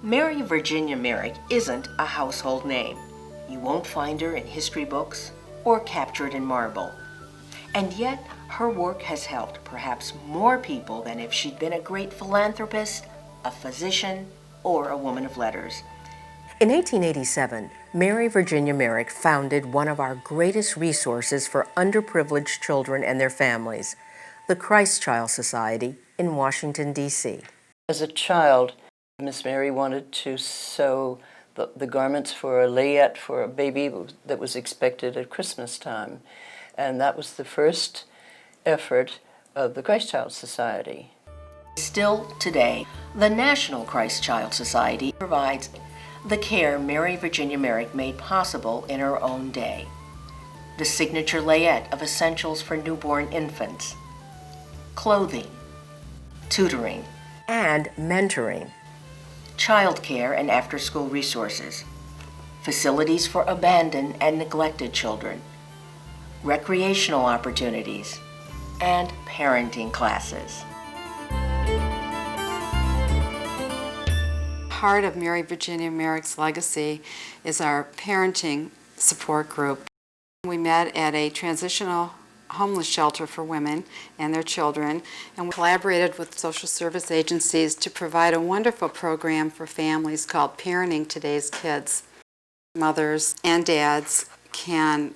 Mary Virginia Merrick isn't a household name. You won't find her in history books or captured in marble. And yet, her work has helped perhaps more people than if she'd been a great philanthropist, a physician, or a woman of letters. In 1887, Mary Virginia Merrick founded one of our greatest resources for underprivileged children and their families, the Christ Child Society in Washington, D.C. As a child, Miss Mary wanted to sew the garments for a layette for a baby that was expected at Christmas time. And that was the first effort of the Christ Child Society. Still today, the National Christ Child Society provides the care Mary Virginia Merrick made possible in her own day. The signature layette of essentials for newborn infants, clothing, tutoring, and mentoring, childcare and after-school resources, facilities for abandoned and neglected children, recreational opportunities, and parenting classes. Part of Mary Virginia Merrick's legacy is our parenting support group. We met at a transitional homeless shelter for women and their children, and we collaborated with social service agencies to provide a wonderful program for families called Parenting Today's Kids. Mothers and dads can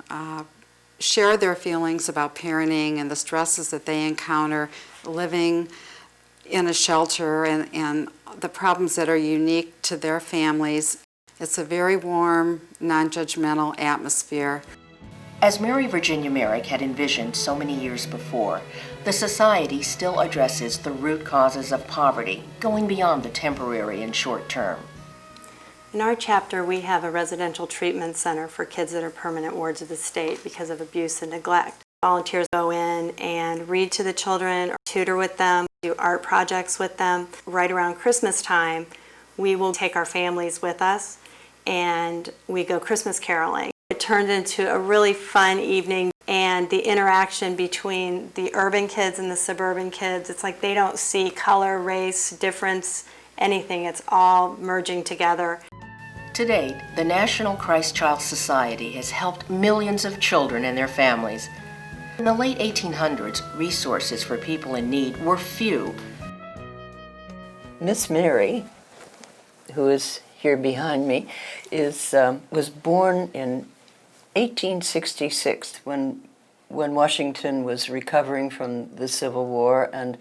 share their feelings about parenting and the stresses that they encounter living in a shelter and the problems that are unique to their families. It's a very warm, non-judgmental atmosphere. As Mary Virginia Merrick had envisioned so many years before, the Society still addresses the root causes of poverty, going beyond the temporary and short term. In our chapter, we have a residential treatment center for kids that are permanent wards of the state because of abuse and neglect. Volunteers go in and read to the children or tutor with them, do art projects with them. Right around Christmas time, we will take our families with us and we go Christmas caroling. It turned into a really fun evening, and the interaction between the urban kids and the suburban kids, it's like they don't see color, race, difference, anything. It's all merging together. To date, the National Christ Child Society has helped millions of children and their families. In the late 1800s, resources for people in need were few. Miss Mary, who is here behind me, was born in 1866 when Washington was recovering from the Civil War and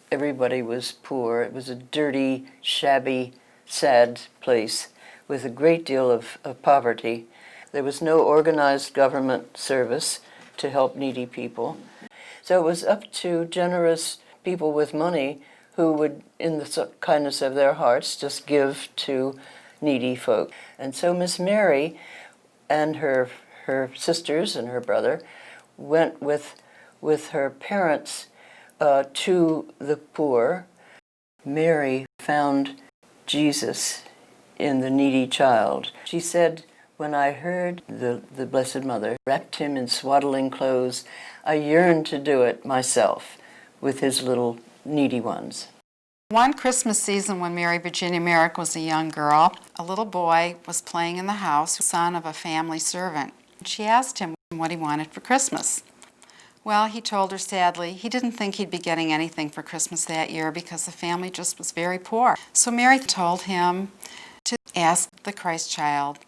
everybody was poor. It was a dirty, shabby, sad place with a great deal of poverty. There was no organized government service to help needy people. So it was up to generous people with money who would, in the kindness of their hearts, just give to needy folk. And so Miss Mary and her sisters and her brother went with her parents to the poor. Mary found Jesus in the needy child. She said, "When I heard the Blessed Mother wrapped him in swaddling clothes, I yearned to do it myself with his little needy ones." One Christmas season when Mary Virginia Merrick was a young girl, a little boy was playing in the house, son of a family servant. She asked him what he wanted for Christmas. Well, he told her sadly he didn't think he'd be getting anything for Christmas that year because the family just was very poor. So Mary told him to ask the Christ child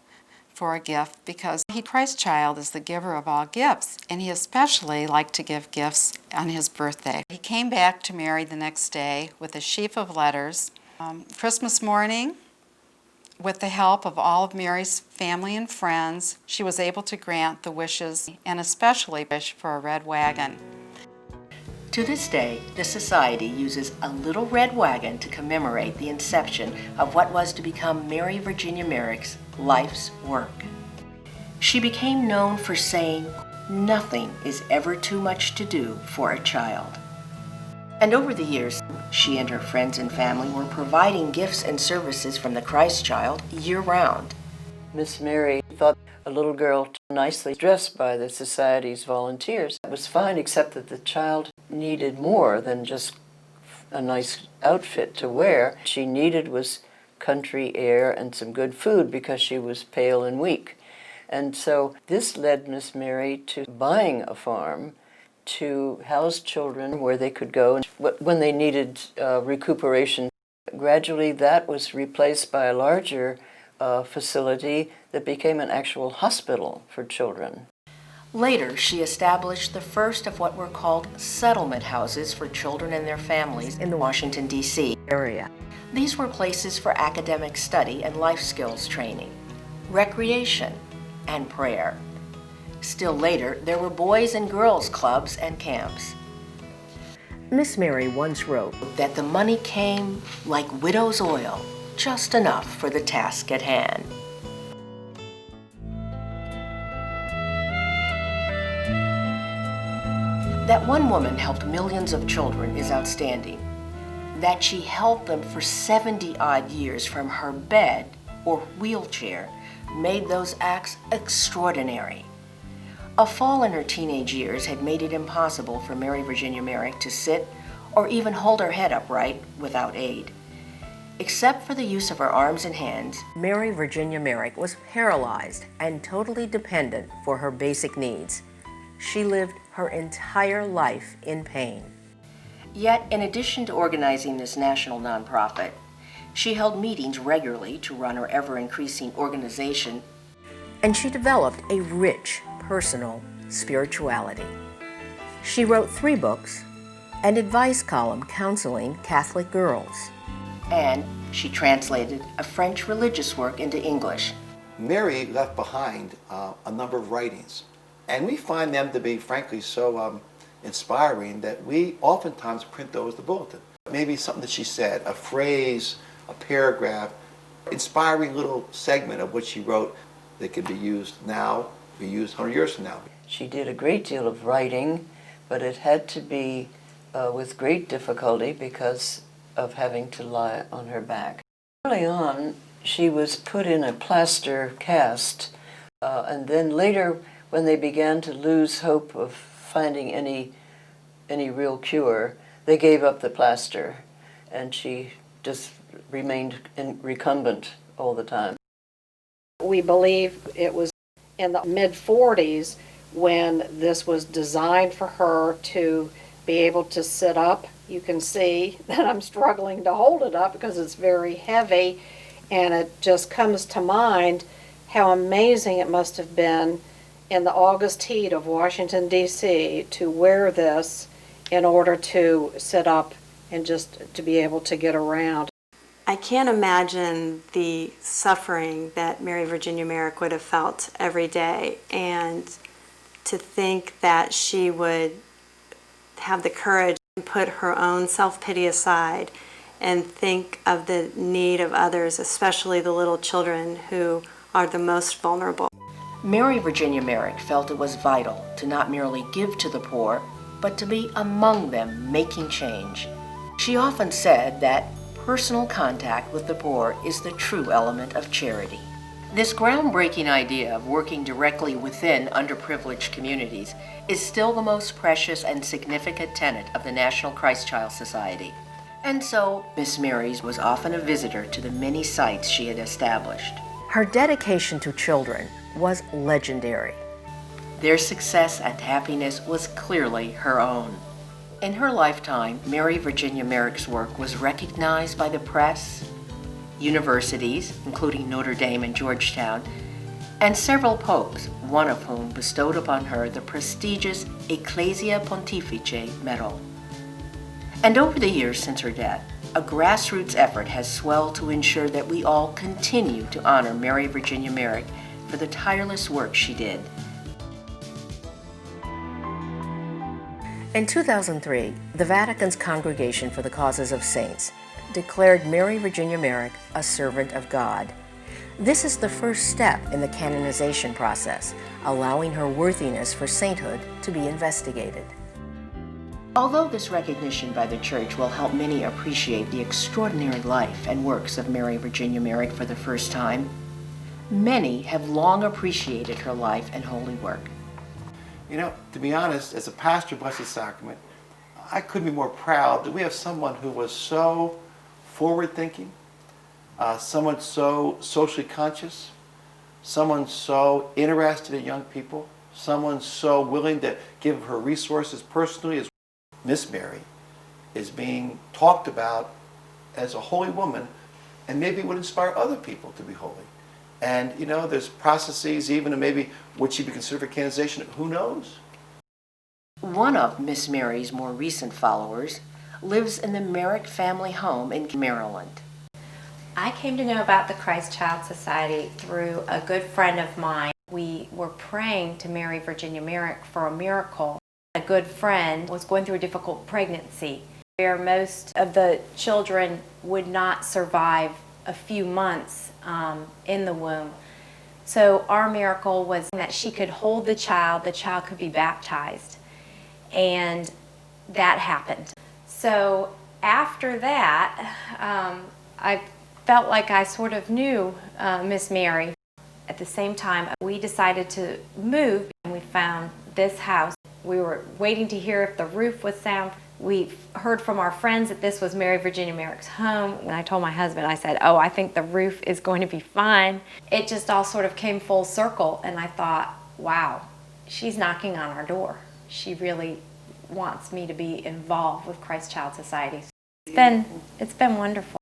for a gift because Christ child is the giver of all gifts, and he especially liked to give gifts on his birthday. He came back to Mary the next day with a sheaf of letters. Christmas morning, with the help of all of Mary's family and friends, she was able to grant the wishes, and especially wish for a red wagon. To this day, the Society uses a little red wagon to commemorate the inception of what was to become Mary Virginia Merrick's life's work. She became known for saying, "Nothing is ever too much to do for a child." And over the years, she and her friends and family were providing gifts and services from the Christ Child year-round. Miss Mary thought a little girl nicely dressed by the Society's volunteers was fine, except that the child needed more than just a nice outfit to wear. She needed was country air and some good food because she was pale and weak. And so this led Miss Mary to buying a farm to house children where they could go when they needed recuperation. Gradually that was replaced by a larger facility that became an actual hospital for children. Later, she established the first of what were called settlement houses for children and their families in the Washington, D.C. area. These were places for academic study and life skills training, recreation, and prayer. Still later, there were boys and girls clubs and camps. Miss Mary once wrote that the money came like widow's oil, just enough for the task at hand. That one woman helped millions of children is outstanding. That she held them for 70-odd years from her bed or wheelchair made those acts extraordinary. A fall in her teenage years had made it impossible for Mary Virginia Merrick to sit or even hold her head upright without aid. Except for the use of her arms and hands, Mary Virginia Merrick was paralyzed and totally dependent for her basic needs. She lived her entire life in pain. Yet, in addition to organizing this national nonprofit, she held meetings regularly to run her ever-increasing organization, and she developed a rich, personal spirituality. She wrote 3 books, an advice column counseling Catholic girls, and she translated a French religious work into English. Mary left behind a number of writings, and we find them to be, frankly, so inspiring that we oftentimes print those as the bulletin. Maybe something that she said, a phrase, a paragraph, inspiring little segment of what she wrote that could be used now, be used 100 years from now. She did a great deal of writing, but it had to be with great difficulty because of having to lie on her back. Early on, she was put in a plaster cast, and then later, when they began to lose hope of finding any real cure, they gave up the plaster, and she just remained recumbent all the time. We believe it was in the mid-40s when this was designed for her to be able to sit up. You can see that I'm struggling to hold it up because it's very heavy, and it just comes to mind how amazing it must have been in the August heat of Washington, D.C. to wear this in order to sit up and just to be able to get around. I can't imagine the suffering that Mary Virginia Merrick would have felt every day, and to think that she would have the courage to put her own self-pity aside and think of the need of others, especially the little children who are the most vulnerable. Mary Virginia Merrick felt it was vital to not merely give to the poor, but to be among them making change. She often said that personal contact with the poor is the true element of charity. This groundbreaking idea of working directly within underprivileged communities is still the most precious and significant tenet of the National Christ Child Society. And so, Miss Mary's was often a visitor to the many sites she had established. Her dedication to children was legendary. Their success and happiness was clearly her own. In her lifetime, Mary Virginia Merrick's work was recognized by the press, universities, including Notre Dame and Georgetown, and several popes, one of whom bestowed upon her the prestigious Ecclesia Pontifice medal. And over the years since her death, a grassroots effort has swelled to ensure that we all continue to honor Mary Virginia Merrick for the tireless work she did. In 2003, the Vatican's Congregation for the Causes of Saints declared Mary Virginia Merrick a servant of God. This is the first step in the canonization process, allowing her worthiness for sainthood to be investigated. Although this recognition by the Church will help many appreciate the extraordinary life and works of Mary Virginia Merrick for the first time, many have long appreciated her life and holy work. You know, to be honest, as a pastor of Blessed Sacrament, I couldn't be more proud that we have someone who was so forward-thinking, someone so socially conscious, someone so interested in young people, someone so willing to give her resources personally as Miss Mary is being talked about as a holy woman, and maybe would inspire other people to be holy. And you know, there's processes even, and maybe would she be considered for canonization? Who knows? One of Miss Mary's more recent followers lives in the Merrick family home in Maryland. I came to know about the Christ Child Society through a good friend of mine. We were praying to Mary Virginia Merrick for a miracle. A good friend was going through a difficult pregnancy where most of the children would not survive a few months in the womb. So our miracle was that she could hold the child could be baptized, and that happened. So after that, I felt like I sort of knew Miss Mary. At the same time, we decided to move, and we found this house. We were waiting to hear if the roof was sound. We heard from our friends that this was Mary Virginia Merrick's home. And I told my husband, I said, oh, I think the roof is going to be fine. It just all sort of came full circle, and I thought, wow, she's knocking on our door. She really wants me to be involved with Christ Child Society. It's been wonderful.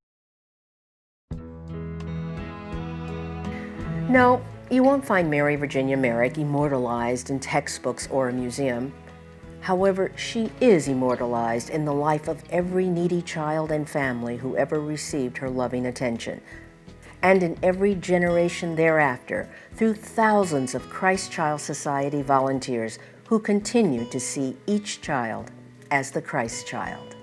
No, you won't find Mary Virginia Merrick immortalized in textbooks or a museum. However, she is immortalized in the life of every needy child and family who ever received her loving attention, and in every generation thereafter through thousands of Christ Child Society volunteers who continue to see each child as the Christ child.